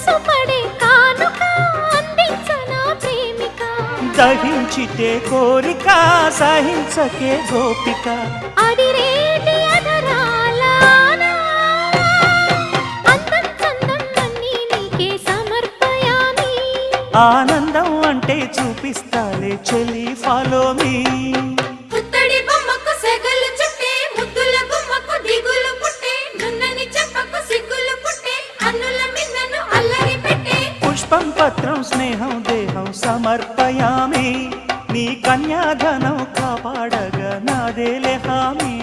మనసు పడే కానుక అందించనా ప్రేమిక దహించితే కోరిక సహించకే గోపిక అడిరేటి అధరాల అందం చందం అన్నీ నీకే సమర్పయామి ఆనందం అంటే చూపిస్తాలే చెలి ఫాలో మీ పుత్తడి బొమ్మకు సెగలు చుట్టే ముద్దుల గుమ్మకు దిగులు పుట్టే నున్నని చెప్పకు సిగ్గులు పుట్టే అన్నుల మిన్నను అల్లరి పెట్టే పుష్పం పత్రం స్నేహం దేహం సమర్పయామి నీ కన్యాధనం కాపాడగా నాదేలే హామీ